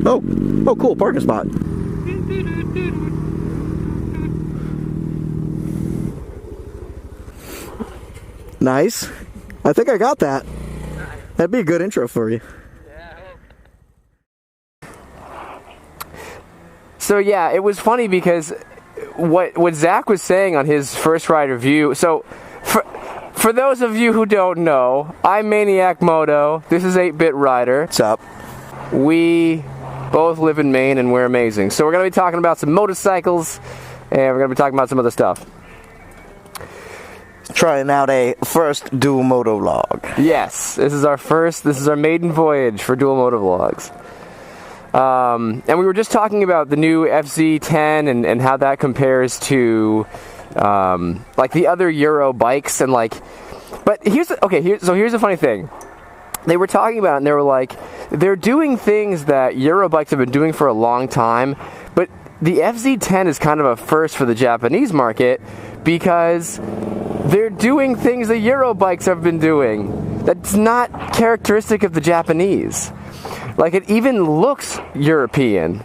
Oh, cool, parking spot. Nice. I think I got that. That'd be a good intro for you. So yeah, it was funny because what Zach was saying on his first ride review. So for those of you who don't know, I'm Maniac Moto. This is 8-Bit Rider. What's up? We both live in Maine and we're amazing. So we're going to be talking about some motorcycles and we're going to be talking about some other stuff. Trying out a first dual moto vlog. Yes, this is our maiden voyage for dual moto vlogs. And we were just talking about the new FZ10 and how that compares to like the other Euro bikes and like. But here's the funny thing. They were talking about it and they were like, they're doing things that Euro bikes have been doing for a long time, but the FZ10 is kind of a first for the Japanese market because they're doing things that Euro bikes have been doing that's not characteristic of the Japanese. Like, it even looks European.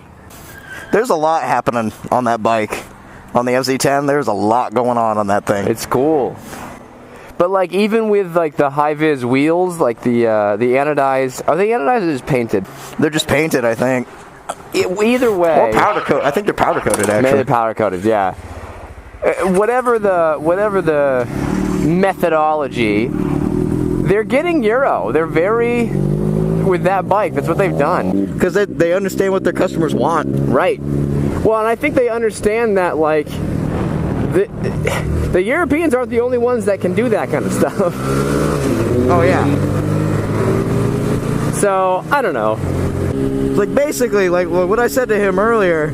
There's a lot happening on that bike. On the FZ10, there's a lot going on that thing. It's cool. But, like, even with, like, the high-vis wheels, like the anodized... Are they anodized or just painted? They're just painted, I think. Either way... Or powder coat. I think they're powder coated, actually. Maybe powder coated, yeah. Whatever the methodology, they're getting Euro. They're very... with that bike, that's what they've done. Because they understand what their customers want. Right. Well, and I think they understand that, like, the Europeans aren't the only ones that can do that kind of stuff. Oh, yeah. So, I don't know. Like, basically, like, what I said to him earlier,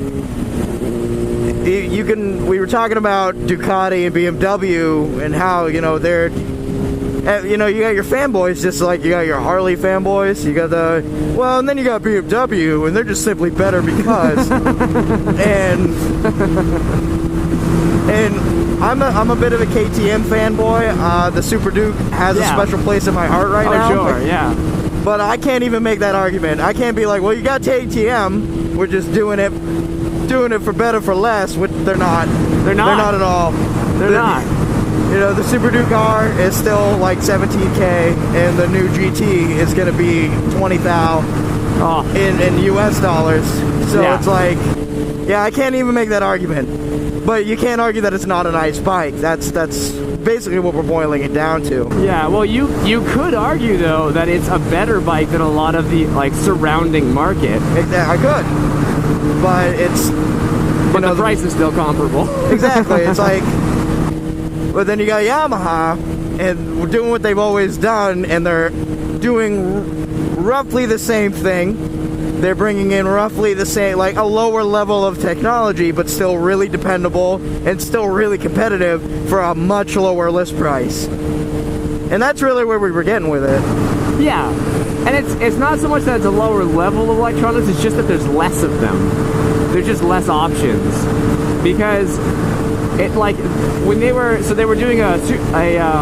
we were talking about Ducati and BMW and how, you know, they're... You know, you got your fanboys, just like you got your Harley fanboys, you got and then you got BMW, and they're just simply better because, and I'm a bit of a KTM fanboy. The Super Duke has a special place in my heart right now. Oh, sure, yeah. But I can't even make that argument. I can't be like, well, you got KTM, we're just doing it for better for less, which they're not. They're not at all. They're not. You know, the Super Duke car is still like 17K, and the new GT is going to be 20,000 in US dollars. So It's like, yeah, I can't even make that argument. But you can't argue that it's not a nice bike. That's basically what we're boiling it down to. Yeah, well, you could argue though that it's a better bike than a lot of the like surrounding market. I could, but the price is still comparable. Exactly. It's like. But then you got Yamaha, and we're doing what they've always done, and they're doing roughly the same thing. They're bringing in roughly the same, like a lower level of technology, but still really dependable and still really competitive for a much lower list price. And that's really where we were getting with it. Yeah, and it's not so much that it's a lower level of electronics, it's just that there's less of them. There's just less options. Because... it like when they were doing a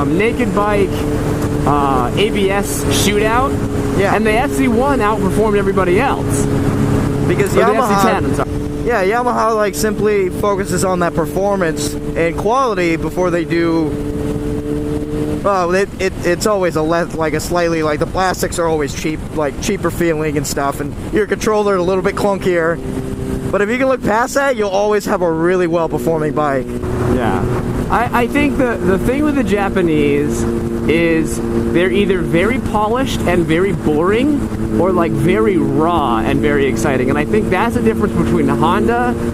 naked bike ABS shootout, and the FZ1 outperformed everybody else because Yamaha. The FZ10, I'm sorry. Yeah, Yamaha like simply focuses on that performance and quality before they do. Well, it's always slightly like the plastics are always cheaper feeling and stuff, and your controller a little bit clunkier. But if you can look past that, you'll always have a really well-performing bike. Yeah. I think the thing with the Japanese is they're either very polished and very boring, or like very raw and very exciting. And I think that's the difference between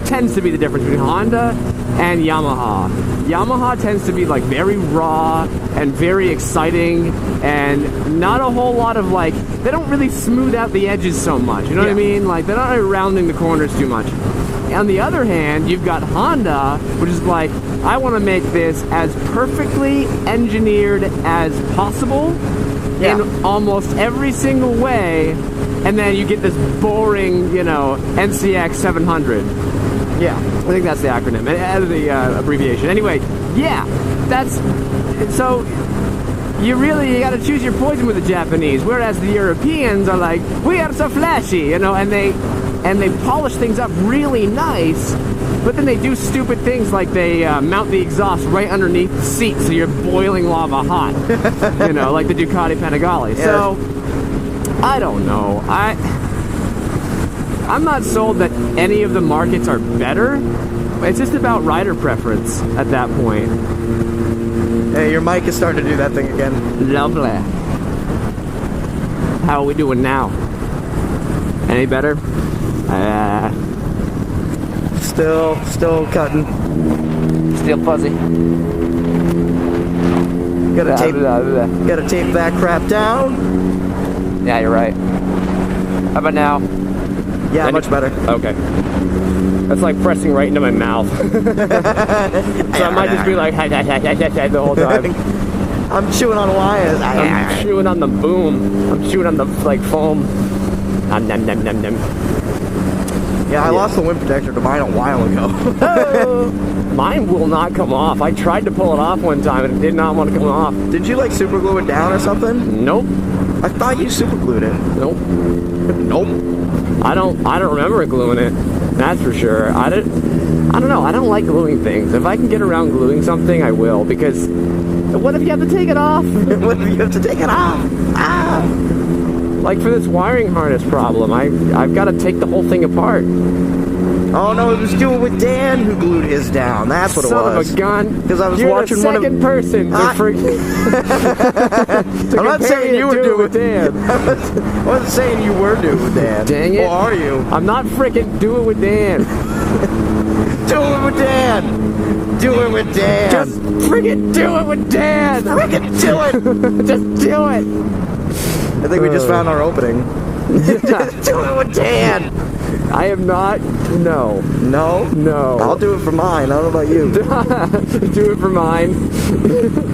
tends to be the difference between Honda and Yamaha. Yamaha tends to be like very raw and very exciting, and not a whole lot of like, they don't really smooth out the edges so much, you know what I mean? Like, they're not rounding the corners too much. On the other hand, you've got Honda, which is like, I want to make this as perfectly engineered as possible in almost every single way, and then you get this boring, you know, NCX 700. Yeah, I think that's the acronym, the abbreviation. Anyway, yeah, so you got to choose your poison with the Japanese, whereas the Europeans are like, we are so flashy, you know, and and they polish things up really nice, but then they do stupid things like they mount the exhaust right underneath the seat so you're boiling lava hot. You know, like the Ducati Panigale. Yeah. So, I don't know. I'm not sold that any of the markets are better. It's just about rider preference at that point. Hey, your mic is starting to do that thing again. Lovely. How are we doing now? Any better? Still cutting. Still fuzzy. Gotta tape that crap down. Yeah, you're right. How about now? Yeah, much better. Okay. That's like pressing right into my mouth. So I might just be like the whole time. I'm chewing on wires. I'm chewing on the boom. I'm chewing on the like foam. Nom, nom, nom, nom, nom. Yeah, I lost the wind protector to mine a while ago. Mine will not come off. I tried to pull it off one time and it did not want to come off. Did you like super glue it down or something? Nope. I thought you super glued it. Nope. Nope. I don't remember gluing it. That's for sure. I don't know. I don't like gluing things. If I can get around gluing something, I will. Because what if you have to take it off? What if you have to take it off? Ah! Like for this wiring harness problem, I've got to take the whole thing apart. Oh no, it was doing with Dan who glued his down. That's what it was. Son of a gun. Because I was You're watching the one of. second person to I'm not saying you were doing with Dan. I wasn't saying you were doing with Dan. Dang it. Or are you? I'm not freaking do it with Dan. Do it with Dan. Do it with Dan. Just freaking do it with Dan. Freaking do it. Just do it. I think we just found our opening. Just do it with Dan. I am not. No. No? No. I'll do it for mine. I don't know about you. Do it for mine.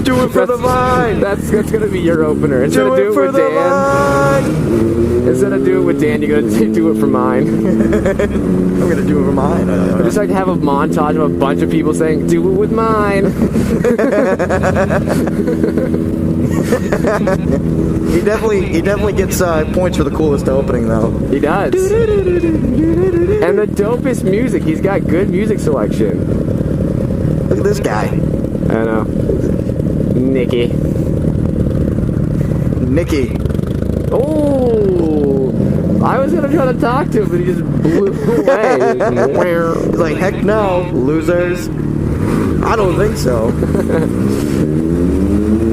Do it for the vine. That's gonna be your opener. Instead Do of it do it for with the Dan. vine. Instead of do it with Dan, you're gonna do it for mine. I'm gonna do it for mine. I just like to have a montage of a bunch of people saying, "Do it with mine." He definitely gets points for the coolest opening though. He does. And the dopest music. He's got good music selection. Look at this guy. I know. Nicky. Oh, I was gonna try to talk to him, but he just blew away. He's like, heck no, losers. I don't think so.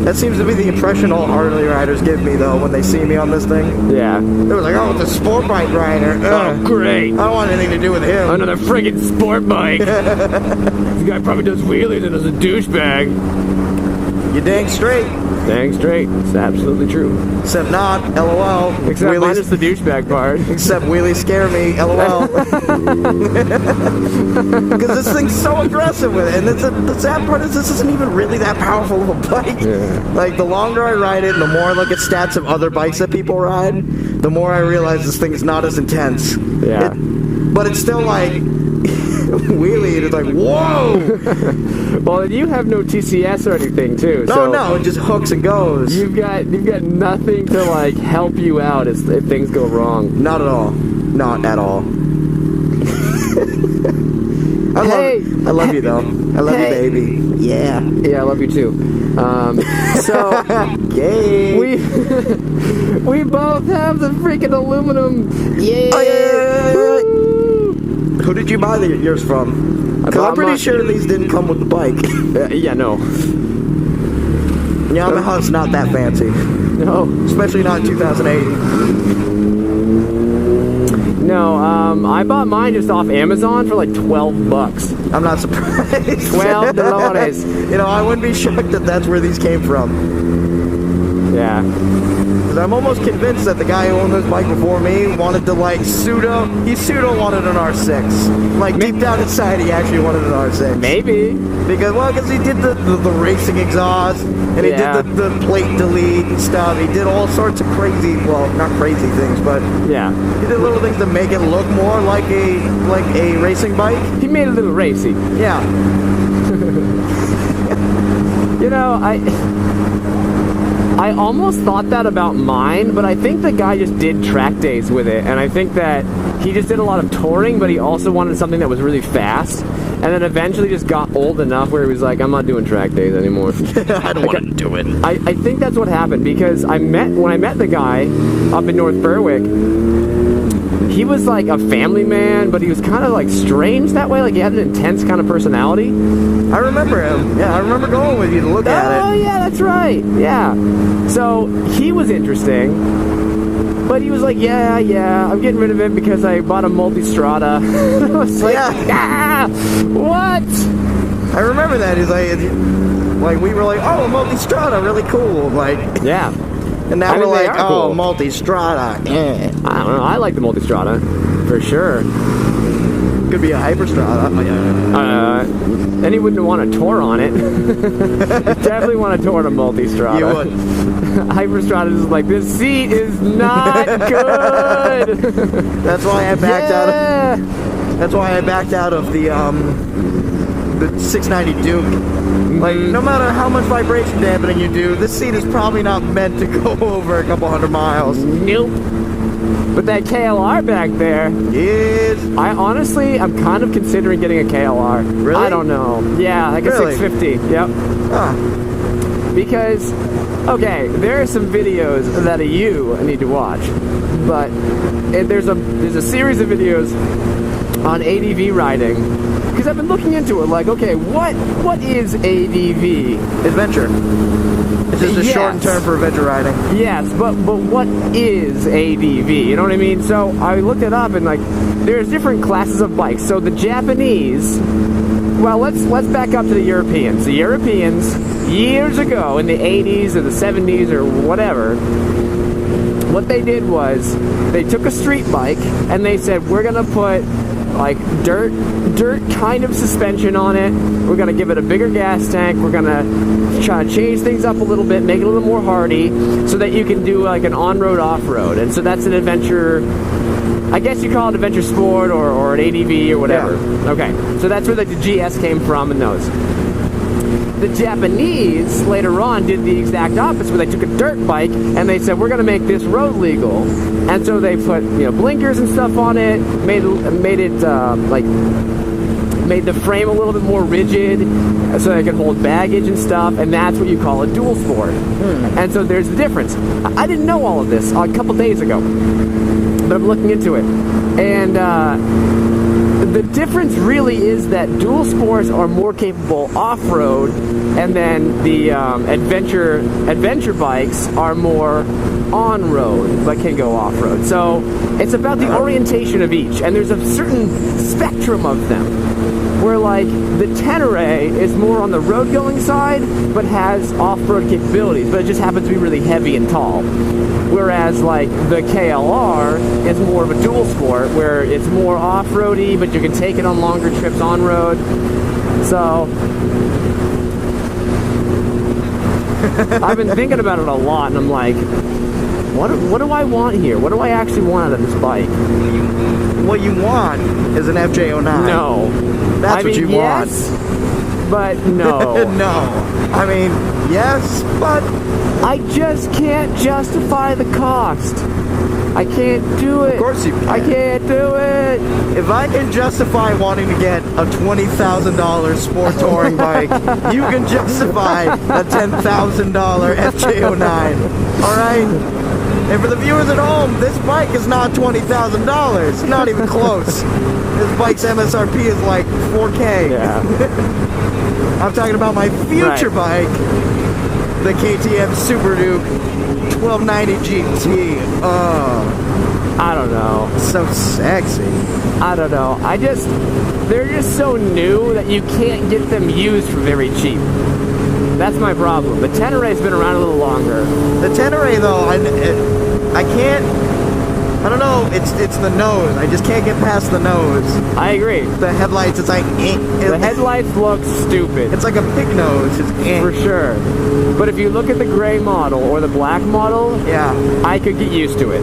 That seems to be the impression all Harley riders give me, though, when they see me on this thing. Yeah. They're like, oh, it's a sport bike rider. Oh, great. I don't want anything to do with him. Another friggin' sport bike. This guy probably does wheelies and is a douchebag. You dang straight. Dang straight. It's absolutely true. Except not, LOL. Except Wheelies, minus the douchebag part. Except wheelies scare me, LOL. Because this thing's so aggressive with it. And the sad part is this isn't even really that powerful of a bike. Yeah. Like, the longer I ride it and the more I look at stats of other bikes that people ride, the more I realize this thing is not as intense. Yeah. But it's still like, wheelie, and it's like, whoa! Well, and you have no TCS or anything, too. No, it just hooks and goes. You've got nothing to, like, help you out if things go wrong. Not at all. Not at all. I love you, though. I love you, baby. Yeah. Yeah, I love you, too. So, Yay! we both have the freaking aluminum. Yay! Oh, yeah. Who did you buy yours from? Because I'm pretty sure these didn't come with the bike. Yeah, no. Yamaha's not that fancy. No. Especially not in 2008. No, I bought mine just off Amazon for like $12. I'm not surprised. $12. You know, I wouldn't be shocked that that's where these came from. Yeah. Because I'm almost convinced that the guy who owned this bike before me wanted to, like, pseudo wanted an R6. Like, deep down inside, he actually wanted an R6. Maybe. Because he did the racing exhaust, and he Yeah. did the plate delete and stuff. He did all sorts of crazy, well, not crazy things, but Yeah. he did little things to make it look more like a racing bike. He made it a little racy. Yeah. You know, I almost thought that about mine, but I think the guy just did track days with it, and I think that he just did a lot of touring, but he also wanted something that was really fast, and then eventually just got old enough where he was like, I'm not doing track days anymore. I don't want to do it. I think that's what happened, because when I met the guy up in North Berwick, he was like a family man, but he was kind of like strange that way. Like he had an intense kind of personality. I remember him. Yeah, I remember going with you to look at it. Oh yeah, that's right. Yeah. So he was interesting, but he was like, yeah, I'm getting rid of it because I bought a Multistrada. I was like, what? I remember that. He's like we were like, oh, Multistrada, really cool. Like, yeah. And now we're like, oh, cool. Multistrada. I don't know. I like the Multistrada for sure. Could be a Hyperstrada. And he wouldn't want a tour on it. Definitely want a tour on a Multistrada. You would. Hyperstrada is like, this seat is not good. That's why I backed out of. That's why I backed out of the 690 Duke. Like, no matter how much vibration dampening you do, this seat is probably not meant to go over a couple hundred miles. Nope. But that KLR back there, I'm kind of considering getting a KLR. Really? I don't know. Yeah, like Really? a 650. Yep. Huh. Because, okay, there are some videos that you need to watch, but there's a series of videos on ADV riding. Because I've been looking into it, like, okay, what is ADV? Adventure. It's just a shortened term for adventure riding. Yes, but what is ADV? You know what I mean? So I looked it up, and like, there's different classes of bikes. So the Japanese, well, let's back up to the Europeans. The Europeans, years ago in the 80s or the 70s or whatever, what they did was they took a street bike and they said, we're gonna put like dirt kind of suspension on it. We're gonna give it a bigger gas tank. We're gonna try to change things up a little bit, make it a little more hardy, so that you can do like an on-road, off-road. And so that's an adventure. I guess you call it adventure sport or an ADV or whatever. Yeah. Okay, so that's where the GS came from and those. The Japanese later on did the exact opposite, where they took a dirt bike and they said, we're going to make this road legal. And so they put, blinkers and stuff on it, made the frame a little bit more rigid so they could hold baggage and stuff, and that's what you call a dual sport. And so there's the difference. I didn't know all of this a couple days ago, but I'm looking into it. And the difference really is that dual sports are more capable off-road, and then the adventure bikes are more on-road but can go off-road. So it's about the orientation of each, and there's a certain spectrum of them, where like the Tenere is more on the road-going side but has off-road capabilities, but it just happens to be really heavy and tall. Whereas like the KLR is more of a dual sport where it's more off-roady, but you can take it on longer trips on road. So I've been thinking about it a lot, and I'm like, what do I want here? What do I actually want out of this bike? What you want is an FJ09. No. That's what you want. But no. No. I mean, yes, but I just can't justify the cost. I can't do it. Of course you can. I can't do it. If I can justify wanting to get a $20,000 sport touring bike, you can justify a $10,000 FJ09. All right? And for the viewers at home, this bike is not $20,000. Not even close. This bike's MSRP is like $4K. Yeah. I'm talking about my future bike, the KTM Super Duke 1290 GT. I don't know. So sexy. I don't know. They're just so new that you can't get them used for very cheap. That's my problem. The Tenere's been around a little longer. The Tenere, though, I can't. I don't know. It's the nose. I just can't get past the nose. I agree. The headlights. It's like the headlights look stupid. It's like a pig nose. It's for sure. But if you look at the gray model or the black model, yeah, I could get used to it.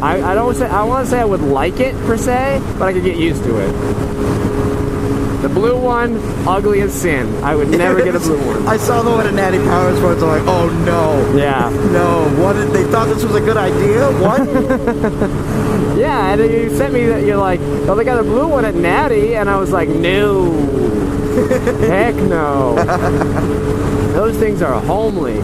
I want to say I would like it per se, but I could get used to it. The blue one, ugly as sin. I would never get a blue one. I saw the one at Natty Power Sports. I'm like, oh no. Yeah. No. What? They thought this was a good idea? What? Yeah, and you sent me that you're like, oh, they got a blue one at Natty, and I was like, no. Heck no. Those things are homely.